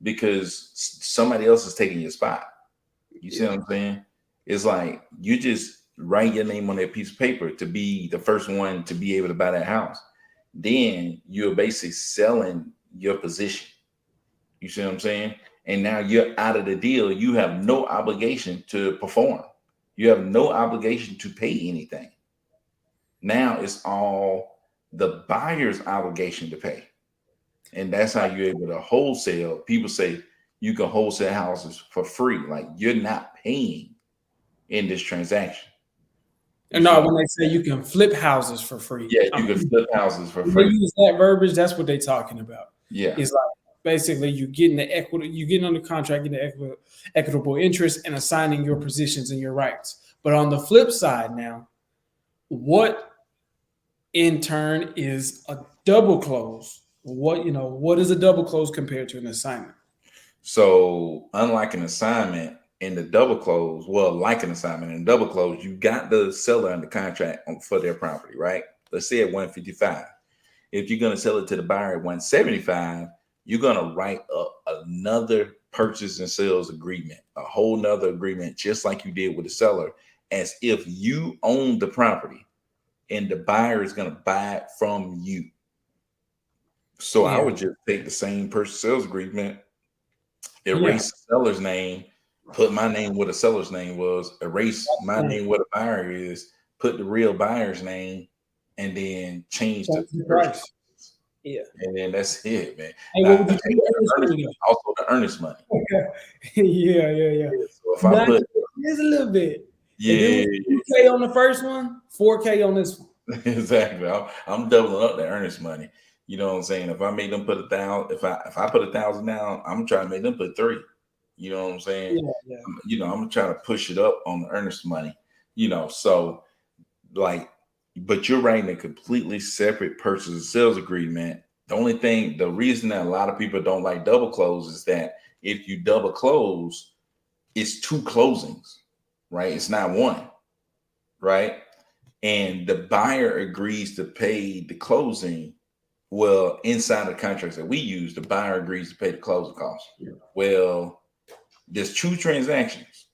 because somebody else is taking your spot. You see what I'm saying? It's like you just write your name on that piece of paper to be the first one to be able to buy that house. Then you're basically selling your position. You see what I'm saying? And now you're out of the deal. You have no obligation to perform. You have no obligation to pay anything. Now it's all the buyer's obligation to pay. And that's how you're able to wholesale. People say you can wholesale houses for free. Like you're not paying in this transaction. And no, when they say you can flip houses for free, Yeah, you can flip houses for when free. they use that verbiage, that's what they're talking about. Yeah. It's like basically you getting the equity, you getting under contract, getting the equitable interest and assigning your positions and your rights. But on the flip side now, what in turn is a double close? What is a double close compared to an assignment? So unlike an assignment in the double close, well, like an assignment in double close, you got the seller under contract for their property, right? Let's say at 155. If you're going to sell it to the buyer at 175, you're going to write up another purchase and sales agreement, a whole nother agreement, just like you did with the seller, as if you own the property and the buyer is going to buy it from you. So I would just take the same purchase sales agreement, erase the seller's name, put my name where the seller's name was, erase my name where the buyer is, put the real buyer's name, and then change the price. Yeah. And then that's it, man. Hey, now, what would you also the earnest money. Yeah. So if I put here's a little bit. Yeah. 2K on the first one, 4K on this one. Exactly. I'm doubling up the earnest money. You know what I'm saying? If I make them put 1,000, if I put 1,000 down, I'm trying to make them put 3. You know what I'm saying? Yeah. I'm trying to push it up on the earnest money. So like, but you're writing a completely separate purchase and sales agreement. The reason that a lot of people don't like double close is that if you double close, it's 2 closings, right? It's not 1, right? And the buyer agrees to pay the closing. Well, inside the contracts that we use, the buyer agrees to pay the closing costs. Yeah. Well, there's 2 transactions.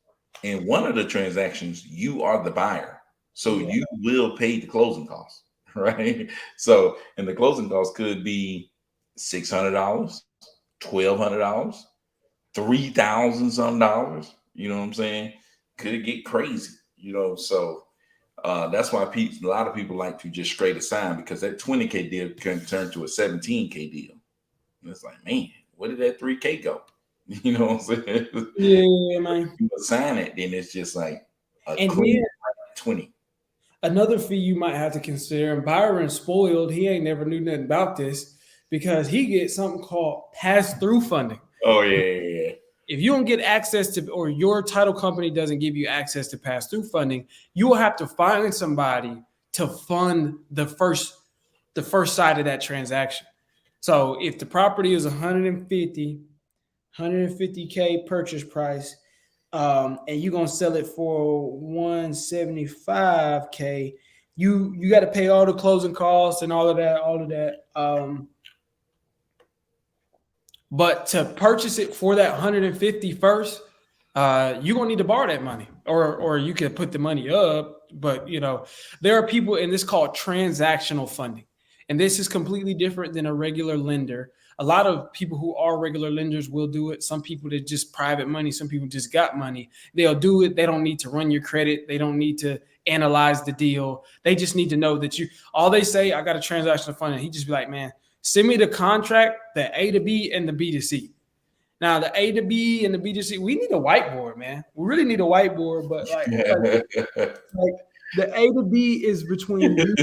In one of the transactions, you are the buyer. So you will pay the closing costs, right? So, and the closing costs could be $600, $1,200, $3,000 some dollars. You know what I'm saying? Could get crazy, so that's why a lot of people like to just straight assign, because that 20K deal can turn to a 17K deal. And it's like, man, where did that 3K go? You know what I'm saying? Yeah, man. If you assign it, then it's just like a clean 20. Another fee you might have to consider, and Byron's spoiled, he ain't never knew nothing about this, because he gets something called pass-through funding. Oh, yeah. If you don't get access to, or your title company doesn't give you access to pass-through funding, you will have to find somebody to fund the first side of that transaction. So if the property is 150K purchase price, and you're gonna sell it for 175K, you got to pay all the closing costs and all of that. But to purchase it for that 150 first, you're gonna need to borrow that money, or you can put the money up. But there are people, and this is called transactional funding, and this is completely different than a regular lender. A lot of people who are regular lenders will do it. Some people that just private money, some people just got money. They'll do it. They don't need to run your credit. They don't need to analyze the deal. They just need to know that all they say, I got a transactional fund. And he just be like, man, send me the contract, the A to B and the B to C. Now, the A to B and the B to C, we need a whiteboard, man. We really need a whiteboard, but like the A to B is between you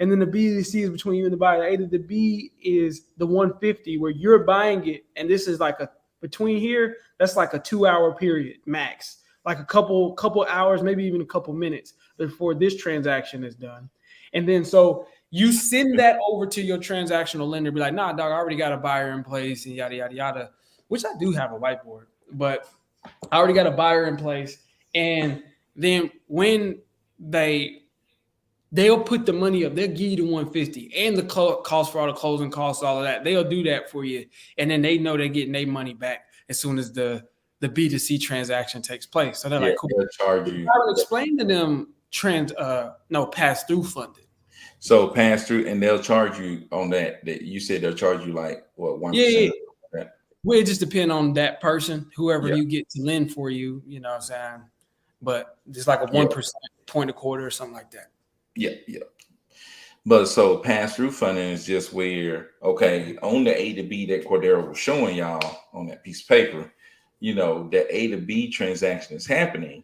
and then the B to C is between you and the buyer. The A to the B is the 150 where you're buying it, and this is like between here, that's like a 2-hour period max, like a couple hours, maybe even a couple minutes before this transaction is done. And then so you send that over to your transactional lender, be like, nah, dog, I already got a buyer in place and yada, yada, yada, which I do have a whiteboard, but I already got a buyer in place. And then when they they'll put the money up. They'll give you the 150 and the cost for all the closing costs, all of that. They'll do that for you, and then they know they're getting their money back as soon as the B2C transaction takes place. So they're Yeah, like, cool. they'll charge I you. would explain to them pass through funding. So pass through, and they'll charge you on that. That you said they'll charge you like what, Yeah, yeah. 1%? Well, it just depend on that person, whoever Yeah, you get to lend for you. You know what I'm saying? But it's like a yeah, 1% point a quarter or something like that. yeah, yeah. But so pass through funding is just where, okay, on the A to B that Cordero was showing y'all on that piece of paper, the A to B transaction is happening,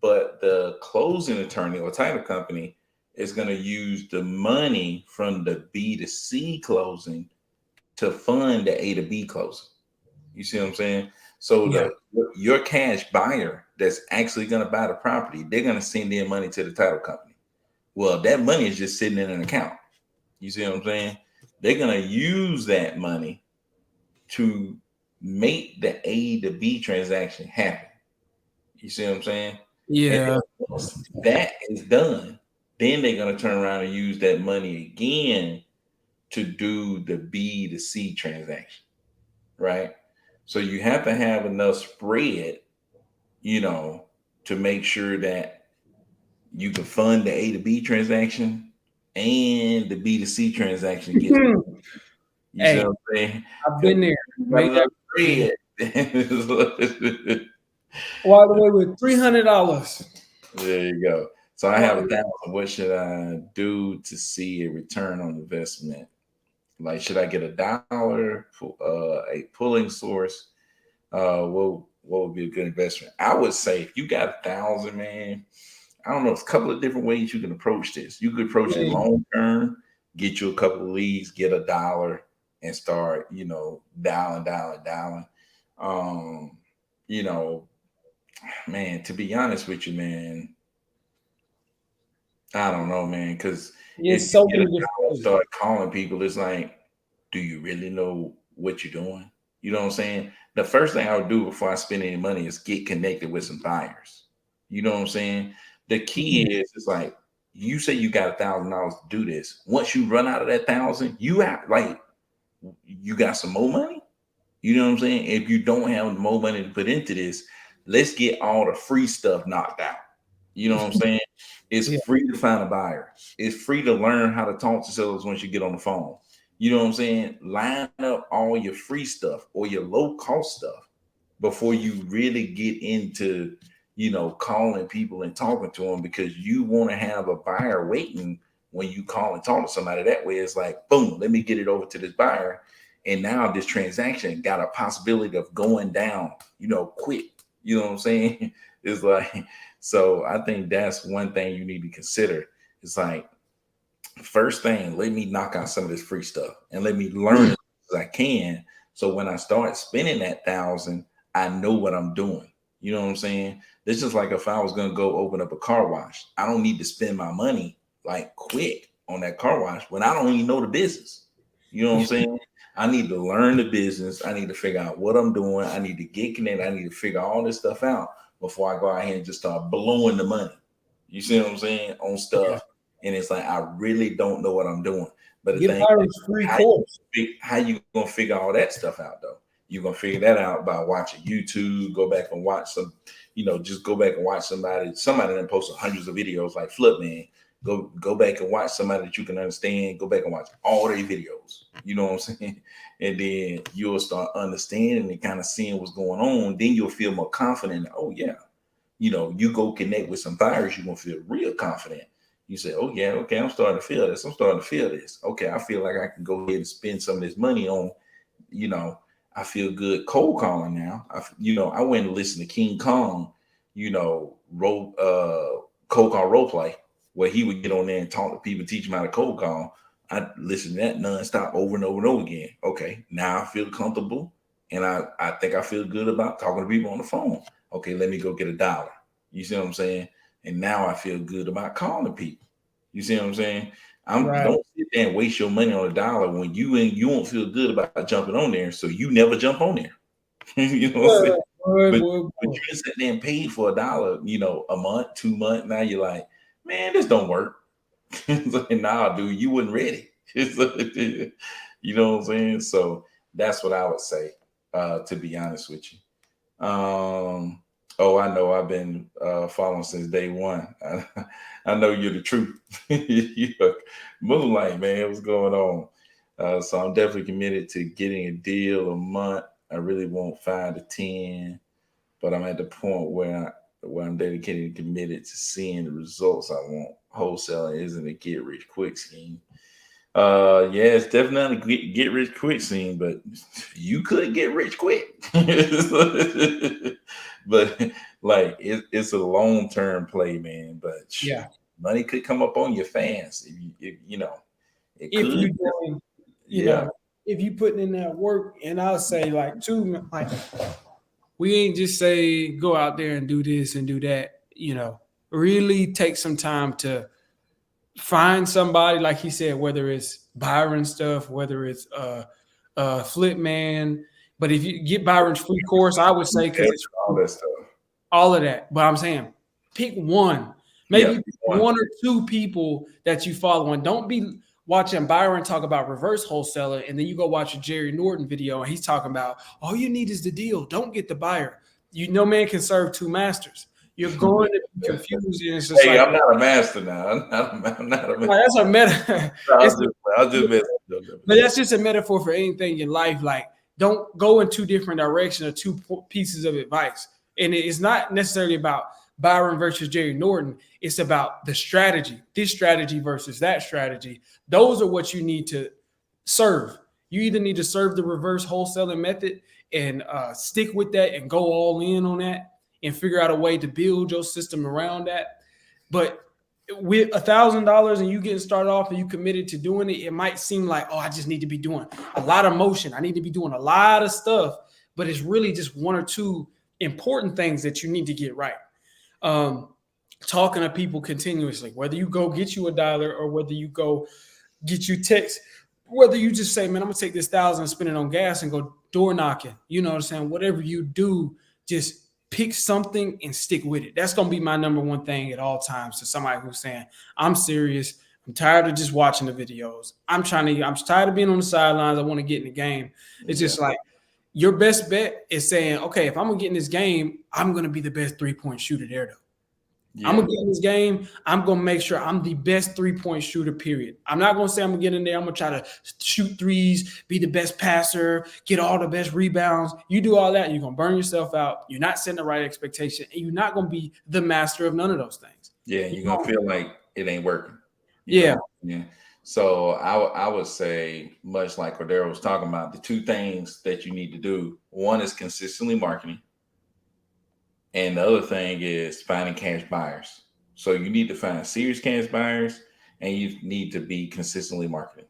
but the closing attorney or title company is going to use the money from the B to C closing to fund the A to B closing. You see what I'm saying? So Yeah. your cash buyer that's actually going to buy the property, they're going to send in money to the title company. Well, that money is just sitting in an account. You see what I'm saying? They're going to use that money to make the A to B transaction happen. You see what I'm saying? And Yeah. once that is done, then they're going to turn around and use that money again to do the B to C transaction, right? So you have to have enough spread, to make sure that you can fund the A to B transaction and the B to C transaction gets. You see Hey, what I'm saying? I've Because been there. got Made enough that. spread. Walk away with $300. There you go. So I have Walk 1,000. What should I do to see a return on investment? Like, should I get $1, a pulling source? What would be a good investment? I would say if you got 1,000, man, I don't know. It's a couple of different ways you can approach this. You could approach it away. long term, get you a couple of leads, get $1, and start, dialing. Um, you know, man, to be honest with you, man, I don't know, man, because if It's you so get many different $1 and ways. start calling people, it's like, do you really know what you're doing? You know what I'm saying? The first thing I would do before I spend any money is get connected with some buyers. You know what I'm saying? The key is, it's like, you say you got $1,000 to do this. Once you run out of that 1,000, you got some more money. You know what I'm saying? If you don't have more money to put into this, let's get all the free stuff knocked out. You know what I'm saying? It's Yeah. free to find a buyer. It's free to learn how to talk to sellers once you get on the phone. You know what I'm saying? Line up all your free stuff or your low cost stuff before you really get into, calling people and talking to them, because you want to have a buyer waiting when you call and talk to somebody. That way it's like, boom, let me get it over to this buyer. And now this transaction got a possibility of going down, quick. You know what I'm saying? It's like, so I think that's one thing you need to consider. It's like, first thing, let me knock out some of this free stuff and let me learn as much as I can. So when I start spending that 1,000, I know what I'm doing. You know what I'm saying? This is like if I was gonna go open up a car wash. I don't need to spend my money like quick on that car wash when I don't even know the business. You know what I'm saying? I need to learn the business. I need to figure out what I'm doing. I need to get connected. I need to figure all this stuff out before I go out here and just start blowing the money. You see what I'm saying? On Yeah. stuff. And it's like, I really don't know what I'm doing. But the Get thing is, Byron's free how course. how you gonna figure all that stuff out though? You're gonna figure that out by watching YouTube, go back and watch some, just go back and watch somebody that posted hundreds of videos like Flip Man. Go back and watch somebody that you can understand. Go back and watch all their videos. You know what I'm saying? And then you'll start understanding and kind of seeing what's going on. Then you'll feel more confident. Oh yeah, you go connect with some buyers, you're gonna feel real confident. You say, oh yeah, okay, I'm starting to feel this. I'm starting to feel this. Okay, I feel like I can go ahead and spend some of this money on, you know, I feel good cold calling now. I went and listened to King Kong, cold call role play, where he would get on there and talk to people, teach them how to cold call. I listened to that nonstop over and over and over again. Okay, now I feel comfortable, and I think I feel good about talking to people on the phone. Okay, let me go get $1. You see what I'm saying? And now I feel good about calling people. You see what I'm saying? Right. Don't sit there and waste your money on $1 when you won't feel good about jumping on there. So you never jump on there. You know what I'm saying? Boy, But boy, but boy. you just sit there and paid for $1, a month, 2 months. Now you're like, man, this don't work. It's like, nah, dude, you wasn't ready. It's like, you know what I'm saying? So that's what I would say, to be honest with you. Oh, I know. I've been following since day one. I know you're the truth. You're Moonlight, man. What's going on? So I'm definitely committed to getting a deal a month. I really won't 5 to 10, but I'm at the point where I'm dedicated and committed to seeing the results I want. Wholesaling isn't a get rich quick scheme. Yeah, it's definitely not a get rich quick scheme, but you could get rich quick. But like it's a long term play, man. But Yeah. money could come up on your fans if you know it If could. you doing, Yeah, if you putting in that work, and I'll say like too, like we ain't just say go out there and do this and do that. Really take some time to find somebody, like he said, whether it's Byron stuff, whether it's Flip Man. But if you get Byron's free course, I would say because it's all free, that stuff. all of that. But I'm saying pick one, Yeah, maybe one. one or two people that you follow, and don't be watching Byron talk about reverse wholesaler, and then you go watch a Jerry Norton video and he's talking about all you need is the deal. Don't get the buyer. No man can serve two masters. You're going to be confused, and it's just Hey, like, I'm not a master now. I'm not a master. like, that's a meta. I'll It's just, I'll just mess. but that's just a metaphor for anything in life. Like, don't go in two different directions or two pieces of advice. And it's not necessarily about Byron versus Jerry Norton. It's about the strategy, this strategy versus that strategy. Those are what you need to serve. You either need to serve the reverse wholesaling method and stick with that and go all in on that and figure out a way to build your system around that. But with $1,000 and you getting started off and you committed to doing it, it might seem like, oh, I just need to be doing a lot of motion. I need to be doing a lot of stuff, but it's really just one or two important things that you need to get right. Talking to people continuously, whether you go get you $1 or whether you go get you text, whether you just say, man, I'm gonna take this 1,000 and spend it on gas and go door knocking. You know what I'm saying? Whatever you do, just pick something and stick with it. That's gonna be my number one thing at all times to somebody who's saying, I'm serious. I'm tired of just watching the videos. I'm tired of being on the sidelines. I want to get in the game. It's just like your best bet is saying, okay, if I'm gonna get in this game, I'm gonna be the best 3-point shooter there though. Yeah. I'm gonna get in this game. I'm gonna make sure I'm the best 3-point shooter. Period. I'm not gonna say I'm gonna get in there. I'm gonna try to shoot threes, be the best passer, get all the best rebounds. You do all that, you're gonna burn yourself out. You're not setting the right expectation, and you're not gonna be the master of none of those things. Yeah, you're gonna feel like it ain't working. Yeah. Yeah. So I would say, much like Cordero was talking about, the two things that you need to do. One is consistently marketing. And the other thing is finding cash buyers. So you need to find serious cash buyers and you need to be consistently marketing.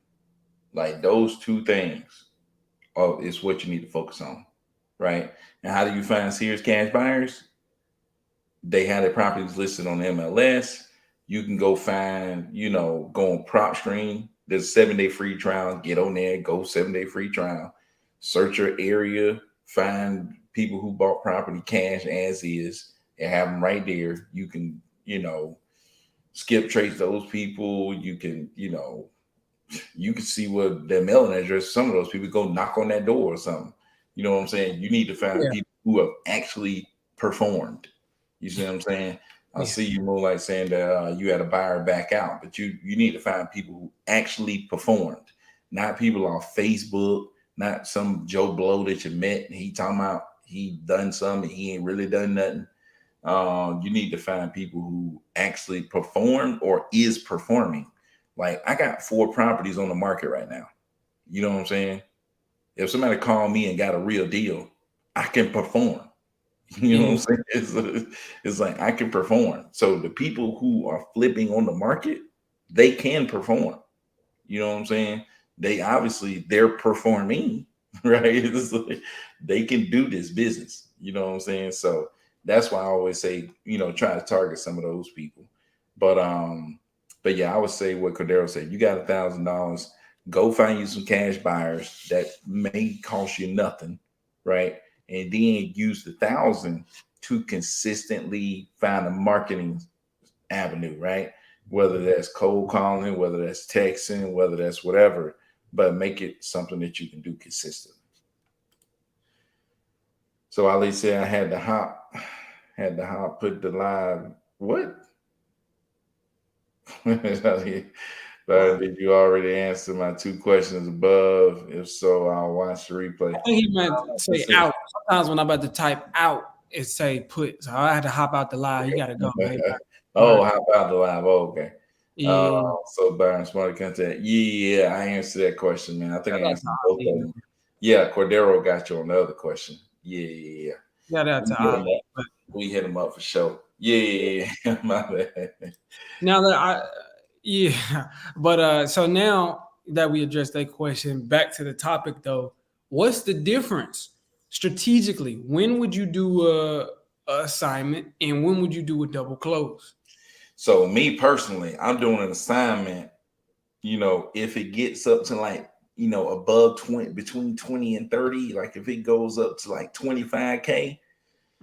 Like those two things is what you need to focus on. Right. And how do you find serious cash buyers? They have their properties listed on MLS. You can go find, go on PropStream. There's a 7-day free trial. Get on there, go 7-day free trial. Search your area, find people who bought property cash as is, and have them right there. You can, skip trace those people. You can, you can see what their mailing address. Some of those people go knock on that door or something. You know what I'm saying? You need to find people who have actually performed. You see what I'm saying? I see you more like saying that you had a buyer back out, but you need to find people who actually performed, not people on Facebook, not some Joe Blow that you met and he talking about he done something, he ain't really done nothing. You need to find people who actually perform or is performing. Like I got 4 properties on the market right now. You know what I'm saying? If somebody called me and got a real deal, I can perform. You know what I'm saying? It's like I can perform. So the people who are flipping on the market, they can perform. You know what I'm saying? They're performing, right? It's like they can do this business. You know what I'm saying? So that's why I always say, try to target some of those people. But yeah, I would say what Cordero said. You got $1,000, go find you some cash buyers that may cost you nothing, right? And then use the 1,000 to consistently find a marketing avenue, right? whether that's cold calling, whether that's texting, whether that's whatever, but make it something that you can do consistently. So Ali said I had to hop, put the live. What? Did you already answer my two questions above? If so, I'll watch the replay. I think he meant say out. Sometimes when I'm about to type out, it say put. So I had to hop out the live. You got to go. Oh, how about the live? Oh, okay. Yeah. So Byron, smart content. Yeah, I answered that question, man. I think I answered both of them. Yeah, Cordero got you on the other question. Yeah. That's we hit him up for sure. Yeah, my bad. Now that but so now that we addressed that question, back to the topic though, what's the difference strategically? When would you do a assignment and when would you do a double close? So me personally, I'm doing an assignment, if it gets up to like, above 20, between 20 and 30, like if it goes up to like 25K,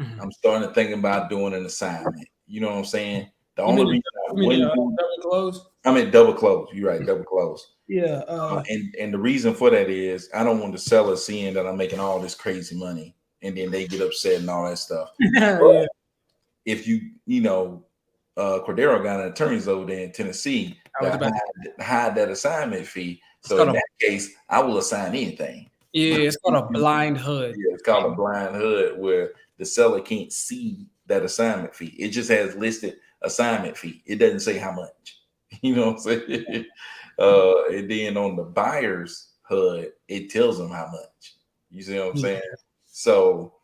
I'm starting to think about doing an assignment. You know what I'm saying? The only reason I wouldn't do double close. I mean double close. You're right, double close. Yeah. And the reason for that is I don't want the seller seeing that I'm making all this crazy money and then they get upset and all that stuff. Yeah. If Cordero got an attorneys over there in Tennessee that hide that assignment fee. So in that case, I will assign anything. Yeah, it's called a blind HUD. Yeah, it's called a blind HUD where the seller can't see that assignment fee. It just has listed assignment fee. It doesn't say how much. You know what I'm saying? And then on the buyer's HUD, it tells them how much. You see what I'm saying? So,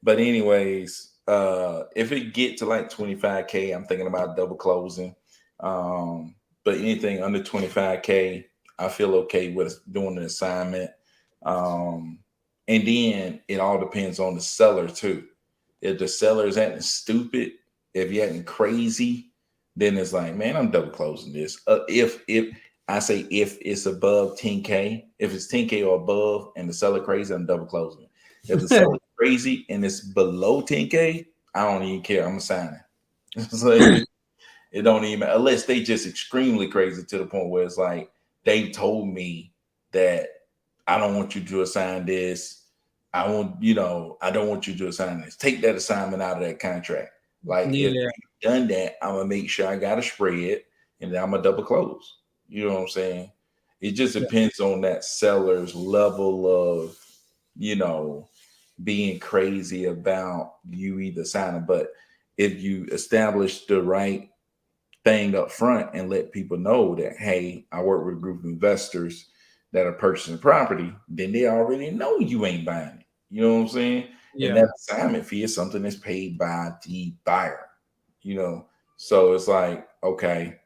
but anyways, if it get to like 25K, I'm thinking about double closing. But anything under 25K, I feel okay with doing an assignment. And then it all depends on the seller too. If the seller is acting stupid, if you're acting crazy, then it's like, man, I'm double closing this. If it's above 10K, if it's 10K or above and the seller crazy, I'm double closing it. If the seller crazy and it's below 10K, I don't even care. I'm assigning. So it don't even, unless they just extremely crazy to the point where it's like they told me that I don't want you to assign this. I don't want you to assign this. Take that assignment out of that contract. Like if you've done that, I'm gonna make sure I got a spread and then I'm gonna double close. You know what I'm saying? It just depends on that seller's level of, being crazy about you either signing. But if you establish the right thing up front and let people know that, hey, I work with a group of investors that are purchasing property, then they already know you ain't buying it. You know what I'm saying? Yeah. And that assignment fee is something that's paid by the buyer, So it's like, okay,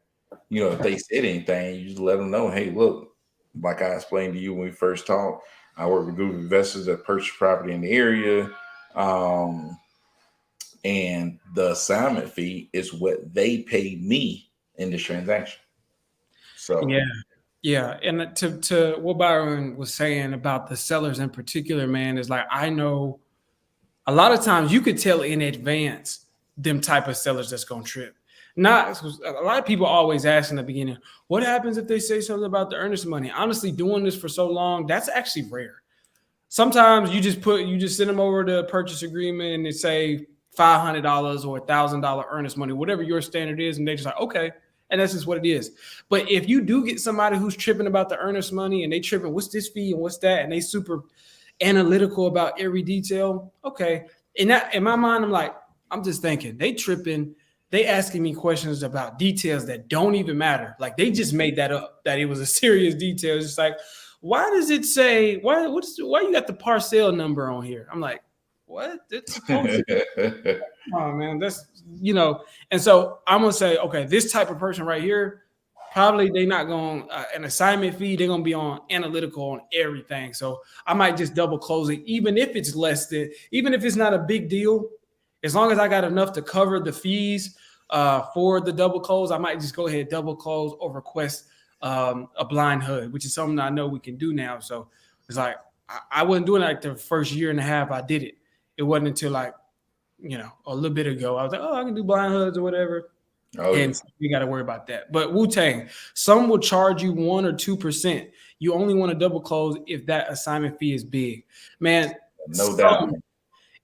if they said anything, you just let them know, hey, look, like I explained to you when we first talked, I work with a group of investors that purchase property in the area. And the assignment fee is what they pay me in this transaction. So yeah. And to what Byron was saying about the sellers in particular, man, is like, I know a lot of times you could tell in advance them type of sellers that's going to trip. Not a lot of people always ask in the beginning, what happens if they say something about the earnest money? Honestly, doing this for so long, that's actually rare. Sometimes you just send them over the purchase agreement and they say $500 or $1,000 earnest money, whatever your standard is, and they just like, okay, and that's just what it is. But if you do get somebody who's tripping about the earnest money and they tripping, what's this fee and what's that, and they super analytical about every detail, okay. In my mind, I'm just thinking they tripping. They asking me questions about details that don't even matter. Like they just made that up, that it was a serious detail. It's just like, why does it say, why you got the parcel number on here? I'm like, what? It's supposed to oh man, that's and so I'm gonna say, okay, this type of person right here, probably they not going an assignment fee, they're gonna be on analytical on everything. So I might just double close it, even if it's even if it's not a big deal. As long as I got enough to cover the fees for the double close, I might just go ahead, double close, or request a blind HUD, which is something I know we can do now. So it's like I wasn't doing it like the first year and a half I did it. It wasn't until like, a little bit ago I was like, oh, I can do blind HUDs or whatever. Oh, yeah. And so we got to worry about that. But Wu-Tang, some will charge you 1 or 2%. You only want to double close if that assignment fee is big. Man, No doubt.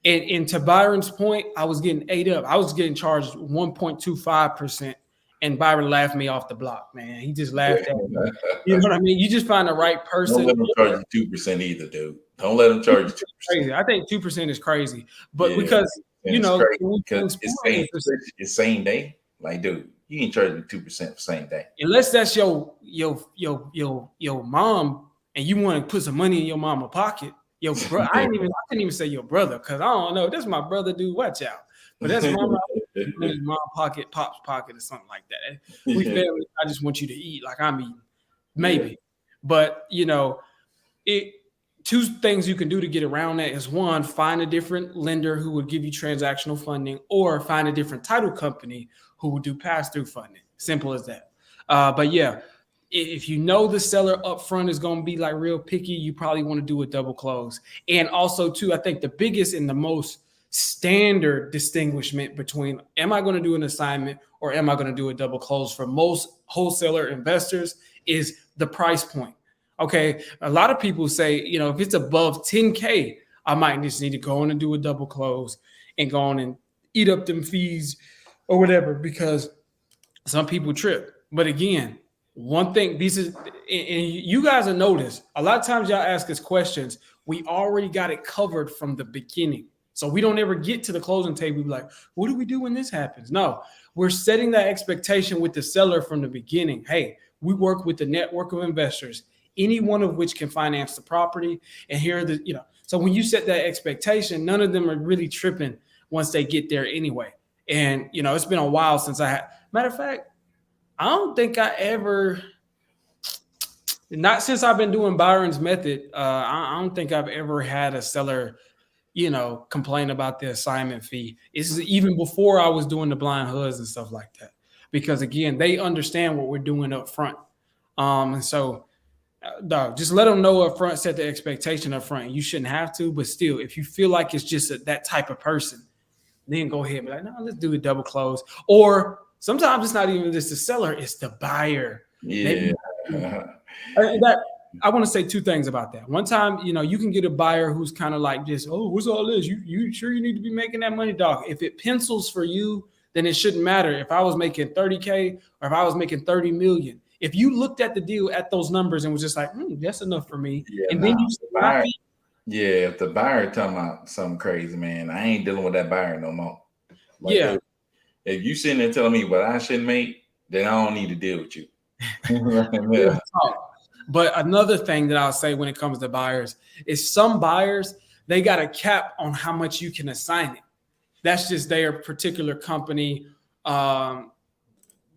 and to Byron's point, I was getting ate up. I was getting charged 1.25%. And Byron laughed me off the block, man. He just laughed at me. You know what I mean? You just find the right person. Don't let them charge you 2% either, dude. Don't let them charge you 2%. Crazy. I think 2% is crazy. But Yeah, because, you know, because it's same day. Like, dude, you ain't charging 2% for same day. Unless that's your mom and you want to put some money in your mama pocket. Your bro, I couldn't even say your brother because I don't know. That's my brother, dude. Watch out. But that's mama mom pocket, pop's pocket, or something like that. We family. I just want you to eat like I'm eating. Maybe. Yeah. But you know, two things you can do to get around that is one, find a different lender who would give you transactional funding, or find a different title company who will do pass-through funding. Simple as that. But yeah, if you know the seller up front is going to be like real picky, you probably want to do a double close. And also too, I think the biggest and the most standard distinguishment between am I going to do an assignment or am I going to do a double close for most wholesaler investors is the price point. Okay. A lot of people say, you know, if it's above 10K, I might just need to go on and do a double close and go on and eat up them fees or whatever, because some people trip. But again, one thing, and you guys have noticed, a lot of times y'all ask us questions, we already got it covered from the beginning. So we don't ever get to the closing table, be like, what do we do when this happens? No, we're setting that expectation with the seller from the beginning. Hey, we work with the network of investors, any one of which can finance the property. And here are the, you know, so when you set that expectation, none of them are really tripping once they get there anyway. And, you know, it's been a while since matter of fact, I don't think I ever, not since I've been doing Byron's method, I don't think I've ever had a seller, you know, complain about the assignment fee. It's even before I was doing the blind HUDs and stuff like that, because again, they understand what we're doing up front. And so just let them know up front, set the expectation up front. You shouldn't have to, but still, if you feel like it's just that type of person, then go ahead and be like, no, let's do a double close. Or sometimes it's not even just the seller, it's the buyer. Yeah. I want to say two things about that. One time, you know, you can get a buyer who's kind of like just, oh, what's all this? You sure you need to be making that money, dog? If it pencils for you, then it shouldn't matter if I was making 30K or if I was making 30 million. If you looked at the deal at those numbers and was just like, that's enough for me. Yeah, and then you if the buyer talking about something crazy, man, I ain't dealing with that buyer no more. Like, yeah. If you sitting there telling me what I should make, then I don't need to deal with you. Yeah. But another thing that I'll say when it comes to buyers is some buyers, they got a cap on how much you can assign it. That's just their particular company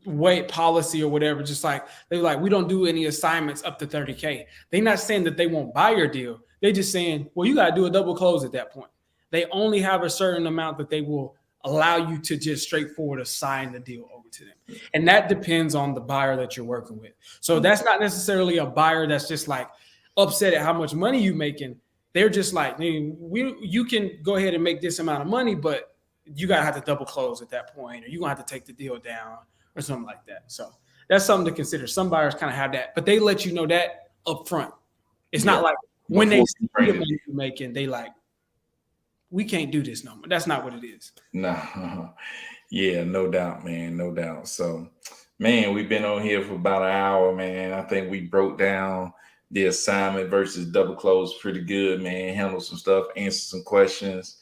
weight policy or whatever. Just like they're like, we don't do any assignments up to 30K. They're not saying that they won't buy your deal. They're just saying, well, you got to do a double close at that point. They only have a certain amount that they will allow you to just straightforward assign the deal over to them. And that depends on the buyer that you're working with. So that's not necessarily a buyer that's just like upset at how much money you're making. They're just like, you can go ahead and make this amount of money, but you got to have to double close at that point, or you're going to have to take the deal down or something like that. So that's something to consider. Some buyers kind of have that, but they let you know that up front. It's not like when they see the money you're making, they like, we can't do this no more. That's not what it is. No. Yeah, no doubt, man. No doubt. So, man, we've been on here for about an hour, man. I think we broke down the assignment versus double close pretty good, man. Handled some stuff, answered some questions.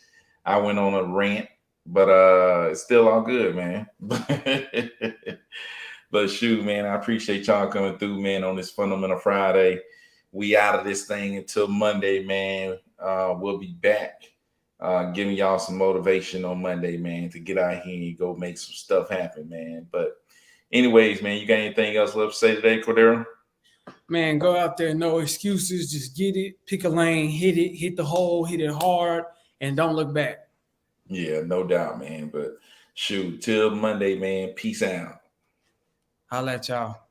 I went on a rant, but it's still all good, man. But shoot, man, I appreciate y'all coming through, man, on this Fundamental Friday. We out of this thing until Monday, man. We'll be back. Giving y'all some motivation on Monday, man, to get out here and go make some stuff happen, man. But anyways, man, you got anything else left to say today, Cordero? Man, go out there, no excuses. Just get it, pick a lane, hit it, hit the hole, hit it hard, and don't look back. Yeah, no doubt, man. But shoot, till Monday, man. Peace out. I'll let y'all.